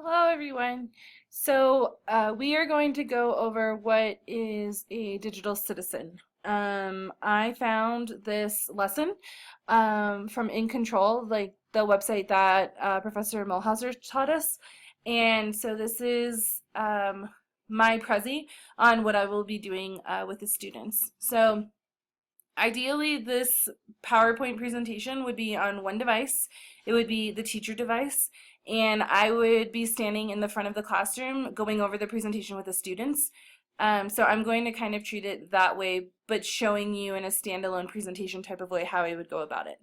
Hello everyone. We are going to go over what is a digital citizen. I found this lesson from In Control, like the website that Professor Mulhauser taught us. And so this is my Prezi on what I will be doing with the students. So ideally, this PowerPoint presentation would be on one device. It would be the teacher device, and I would be standing in the front of the classroom going over the presentation with the students. So I'm going to kind of treat it that way, but showing you in a standalone presentation type of way how I would go about it.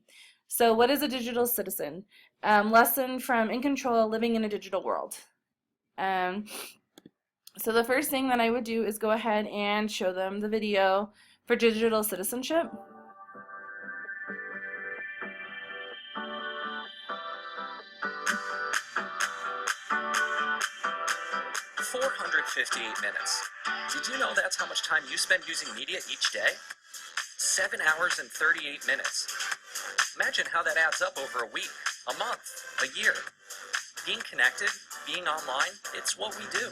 So what is a digital citizen? Lesson from In Control, Living in a Digital World. Um, so the first thing that I would do is go ahead and show them the video for digital citizenship. 458 minutes. Did you know that's how much time you spend using media each day? 7 hours and 38 minutes. Imagine how that adds up over a week, a month, a year. Being connected, being online, it's what we do.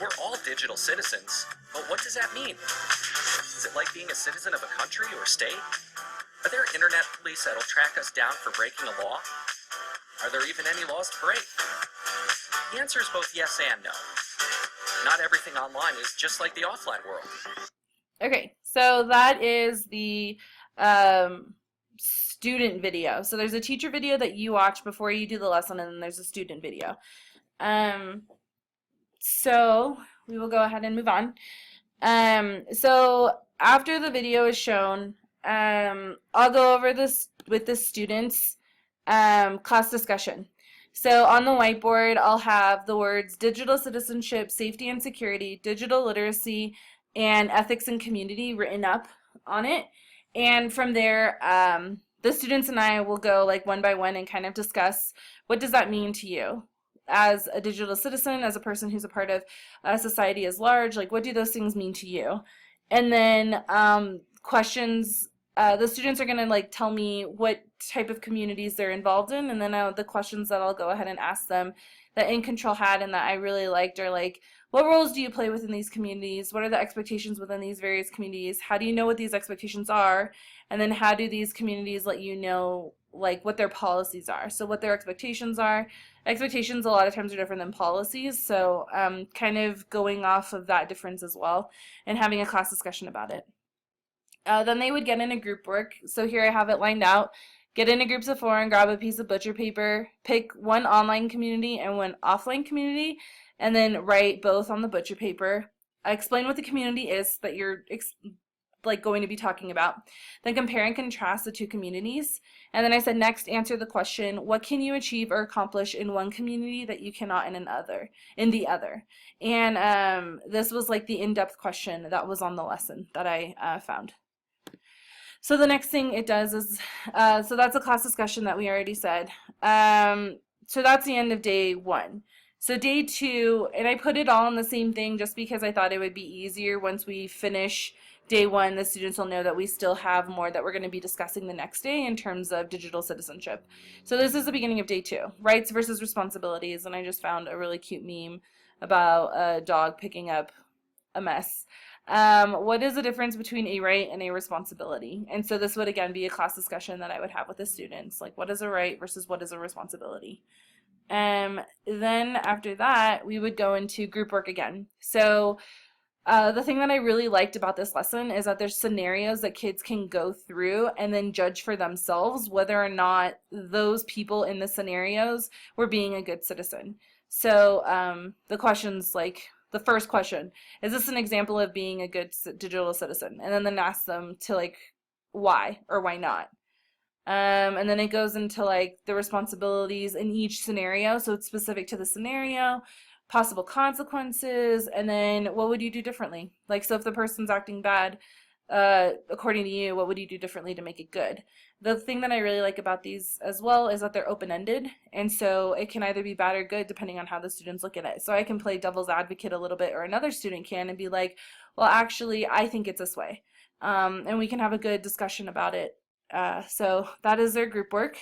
We're all digital citizens, but what does that mean? Is it like being a citizen of a country or state? Are there internet police that'll track us down for breaking a law? Are there even any laws to break? The answer is both yes and no. Not everything online is just like the offline world. Okay, so that is the student video. So there's a teacher video that you watch before you do the lesson, and then there's a student video. So we will go ahead and move on. So after the video is shown, I'll go over this with the students, class discussion. So on the whiteboard, I'll have the words digital citizenship, safety and security, digital literacy, and ethics and community written up on it. And from there, the students and I will go like one by one and kind of discuss what does that mean to you as a digital citizen, as a person who's a part of society as large, like what do those things mean to you? And then questions. The students are going to like tell me what type of communities they're involved in, and then the questions that I'll go ahead and ask them that In Control had and that I really liked are like, what roles do you play within these communities? What are the expectations within these various communities? How do you know what these expectations are? And then how do these communities let you know like what their policies are? So what their expectations are. Expectations a lot of times are different than policies, so kind of going off of that difference as well and having a class discussion about it. Then they would get in a group work. So here I have it lined out. Get into groups of 4 and grab a piece of butcher paper. Pick one online community and one offline community, and then write both on the butcher paper. Explain what the community is that you're like going to be talking about. Then compare and contrast the two communities. And then I said next, answer the question, what can you achieve or accomplish in one community that you cannot in the other? And this was like the in-depth question that was on the lesson that I found. So the next thing it does is, so that's a class discussion that we already said. So that's the end of day 1. So day 2, and I put it all in the same thing just because I thought it would be easier once we finish day 1, the students will know that we still have more that we're going to be discussing the next day in terms of digital citizenship. So this is the beginning of day 2, rights versus responsibilities, and I just found a really cute meme about a dog picking up a mess. What is the difference between a right and a responsibility? And so this would again be a class discussion that I would have with the students, like what is a right versus what is a responsibility. Then after that, we would go into group work again. So the thing that I really liked about this lesson is that there's scenarios that kids can go through and then judge for themselves whether or not those people in the scenarios were being a good citizen. So the questions like, the first question, is this an example of being a good digital citizen? And then ask them to like, why or why not? And then it goes into like the responsibilities in each scenario. So it's specific to the scenario, possible consequences, and then what would you do differently? Like, so if the person's acting bad, according to you, what would you do differently to make it good? The thing that I really like about these as well is that they're open-ended, and so it can either be bad or good depending on how the students look at it. So I can play devil's advocate a little bit, or another student can, and be like, well, actually, I think it's this way. And we can have a good discussion about it. So that is their group work.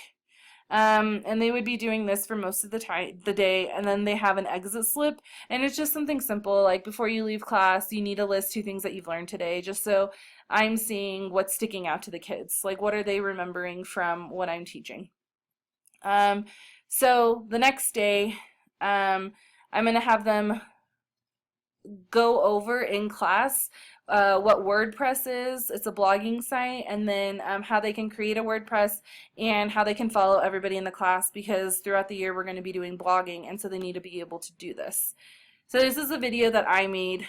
And they would be doing this for most of the day, and then they have an exit slip, and it's just something simple like before you leave class, you need to list 2 things that you've learned today, just so I'm seeing what's sticking out to the kids, like what are they remembering from what I'm teaching. So the next day, I'm going to have them go over in class what WordPress is. It's a blogging site, and then how they can create a WordPress and how they can follow everybody in the class, because throughout the year we're going to be doing blogging, and so they need to be able to do this. So this is a video that I made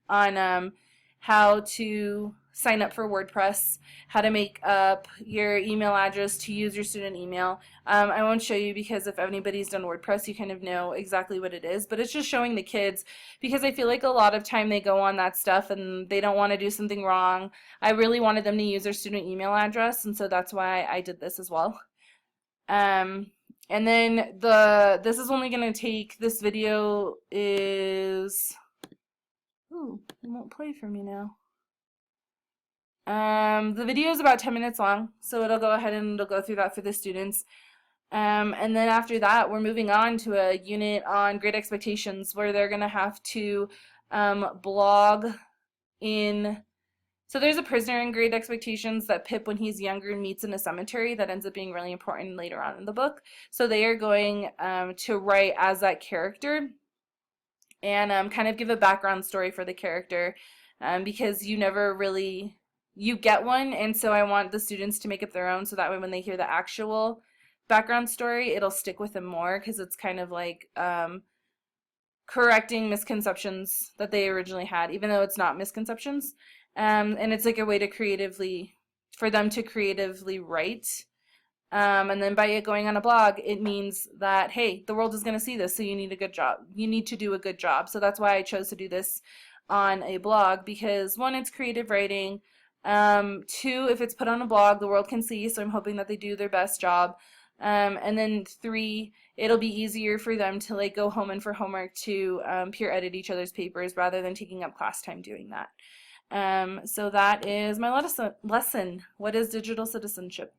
on how to sign up for WordPress, how to make up your email address to use your student email. I won't show you because if anybody's done WordPress, you kind of know exactly what it is, but it's just showing the kids, because I feel like a lot of time they go on that stuff and they don't want to do something wrong. I really wanted them to use their student email address, and so that's why I did this as well. And then this is only going to take, this video is, ooh, it won't play for me now. The video is about 10 minutes long, so it'll go ahead and it'll go through that for the students. And then after that, we're moving on to a unit on Great Expectations, where they're going to have to blog in. So there's a prisoner in Great Expectations that Pip, when he's younger, meets in a cemetery that ends up being really important later on in the book. So they are going to write as that character and kind of give a background story for the character, because you never really, you get one, and so I want the students to make up their own, so that way when they hear the actual background story, it'll stick with them more, because it's kind of like correcting misconceptions that they originally had, even though it's not misconceptions. And it's like a way to creatively, for them to creatively write. And then by it going on a blog, it means that, hey, the world is going to see this, so you need a good job. You need to do a good job. So that's why I chose to do this on a blog, because 1, it's creative writing. 2, if it's put on a blog, the world can see, so I'm hoping that they do their best job. And then 3, it'll be easier for them to like go home and for homework to peer edit each other's papers rather than taking up class time doing that. So that is my lesson. What is digital citizenship?